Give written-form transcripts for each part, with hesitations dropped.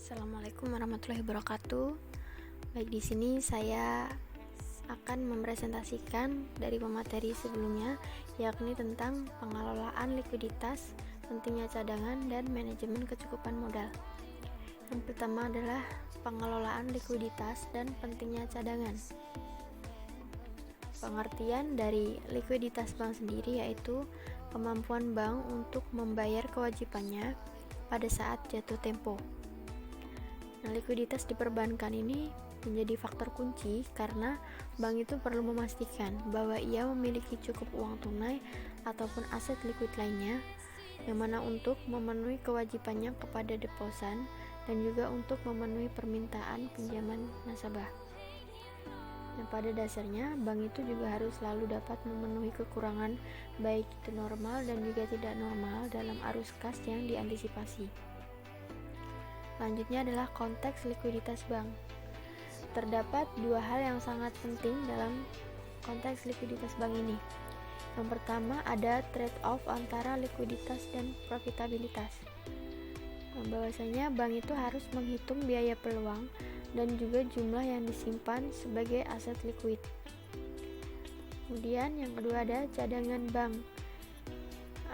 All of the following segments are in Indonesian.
Assalamualaikum warahmatullahi wabarakatuh. Baik, di sini saya akan mempresentasikan dari pemateri sebelumnya, yakni tentang pengelolaan likuiditas, pentingnya cadangan, dan manajemen kecukupan modal. Yang pertama adalah pengelolaan likuiditas dan pentingnya cadangan. Pengertian dari likuiditas bank sendiri yaitu kemampuan bank untuk membayar kewajibannya pada saat jatuh tempo. Nah, likuiditas di perbankan ini menjadi faktor kunci karena bank itu perlu memastikan bahwa ia memiliki cukup uang tunai ataupun aset likuid lainnya yang mana untuk memenuhi kewajibannya kepada deposan dan juga untuk memenuhi permintaan pinjaman nasabah. Nah, pada dasarnya bank itu juga harus selalu dapat memenuhi kekurangan baik itu normal dan juga tidak normal dalam arus kas yang diantisipasi. Selanjutnya adalah konteks likuiditas bank. Terdapat dua hal yang sangat penting dalam konteks likuiditas bank ini. Yang pertama ada trade-off antara likuiditas dan profitabilitas. Bahwasanya bank itu harus menghitung biaya peluang dan juga jumlah yang disimpan sebagai aset likuid. Kemudian yang kedua ada cadangan bank.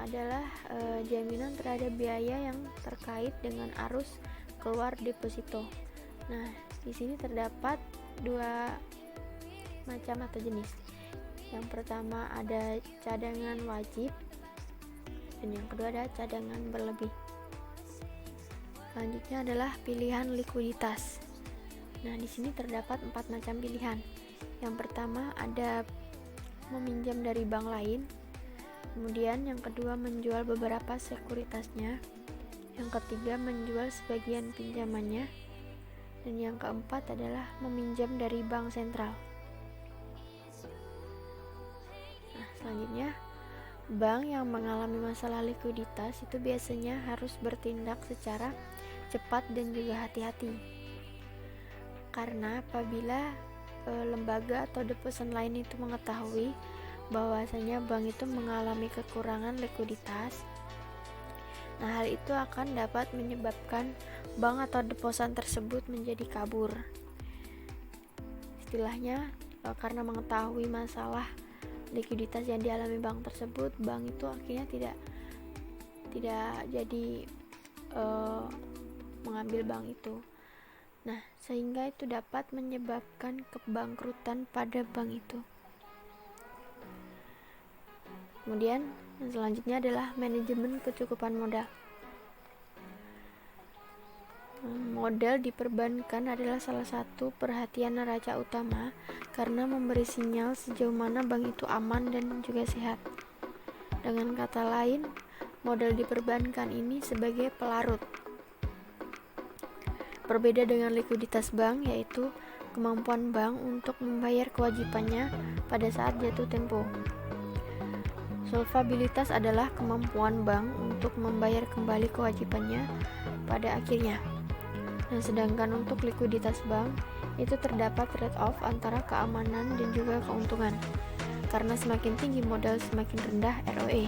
Adalah jaminan terhadap biaya yang terkait dengan arus keluar deposito. Nah, di sini terdapat dua macam atau jenis. Yang pertama ada cadangan wajib dan yang kedua ada cadangan berlebih. Selanjutnya adalah pilihan likuiditas. Nah, di sini terdapat 4 macam pilihan. Yang pertama ada meminjam dari bank lain. Kemudian yang kedua menjual beberapa sekuritasnya. Yang ketiga menjual sebagian pinjamannya, dan yang keempat adalah meminjam dari bank sentral. Nah, selanjutnya bank yang mengalami masalah likuiditas itu biasanya harus bertindak secara cepat dan juga hati-hati, karena apabila lembaga atau deposan lain itu mengetahui bahwasanya bank itu mengalami kekurangan likuiditas, nah, hal itu akan dapat menyebabkan bank atau deposan tersebut menjadi kabur. Istilahnya, karena mengetahui masalah likuiditas yang dialami bank tersebut, bank itu akhirnya tidak jadi mengambil bank itu. Nah, sehingga itu dapat menyebabkan kebangkrutan pada bank itu. Kemudian yang selanjutnya adalah manajemen kecukupan modal. Modal di perbankan adalah salah satu perhatian neraca utama karena memberi sinyal sejauh mana bank itu aman dan juga sehat. Dengan kata lain, modal di perbankan ini sebagai pelarut. Berbeda dengan likuiditas bank, yaitu kemampuan bank untuk membayar kewajibannya pada saat jatuh tempo. Solvabilitas adalah kemampuan bank untuk membayar kembali kewajibannya pada akhirnya. Nah, sedangkan untuk likuiditas bank itu terdapat trade-off antara keamanan dan juga keuntungan. Karena semakin tinggi modal semakin rendah ROE.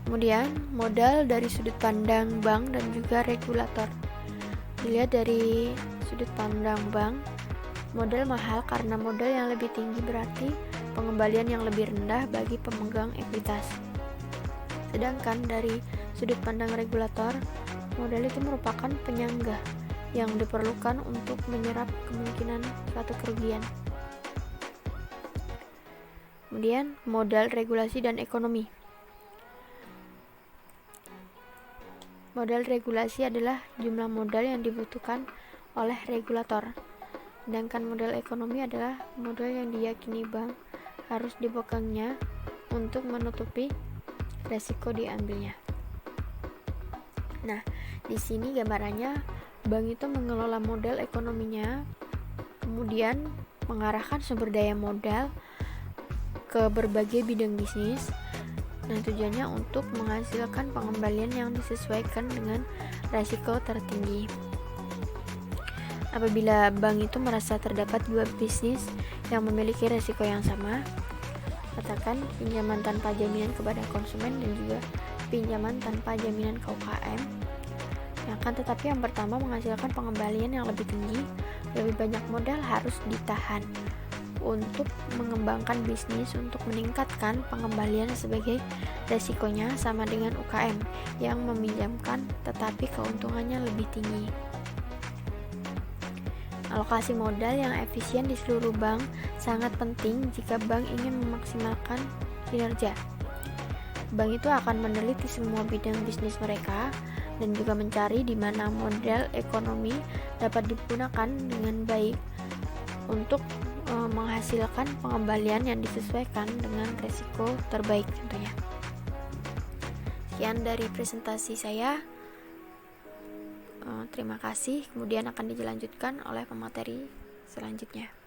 Kemudian, modal dari sudut pandang bank dan juga regulator. Dilihat dari sudut pandang bank, modal mahal karena modal yang lebih tinggi berarti pengembalian yang lebih rendah bagi pemegang ekuitas. Sedangkan dari sudut pandang regulator, modal itu merupakan penyangga yang diperlukan untuk menyerap kemungkinan suatu kerugian. Kemudian, modal regulasi dan ekonomi. Modal regulasi adalah jumlah modal yang dibutuhkan oleh regulator. Sedangkan modal ekonomi adalah modal yang diyakini bank harus dipegangnya untuk menutupi resiko diambilnya. Nah, di sini gambarannya bank itu mengelola modal ekonominya, kemudian mengarahkan sumber daya modal ke berbagai bidang bisnis. Nah, tujuannya untuk menghasilkan pengembalian yang disesuaikan dengan resiko tertinggi. Apabila bank itu merasa terdapat dua bisnis yang memiliki resiko yang sama, katakan pinjaman tanpa jaminan kepada konsumen dan juga pinjaman tanpa jaminan ke UKM, Akan tetapi yang pertama menghasilkan pengembalian yang lebih tinggi, lebih banyak modal harus ditahan untuk mengembangkan bisnis untuk meningkatkan pengembalian sebagai resikonya sama dengan UKM yang meminjamkan tetapi keuntungannya lebih tinggi. Alokasi modal yang efisien di seluruh bank sangat penting jika bank ingin memaksimalkan kinerja. Bank itu akan meneliti semua bidang bisnis mereka dan juga mencari di mana model ekonomi dapat digunakan dengan baik untuk menghasilkan pengembalian yang disesuaikan dengan risiko terbaik tentunya. Sekian dari presentasi saya. Terima kasih. Kemudian akan dilanjutkan oleh pemateri selanjutnya.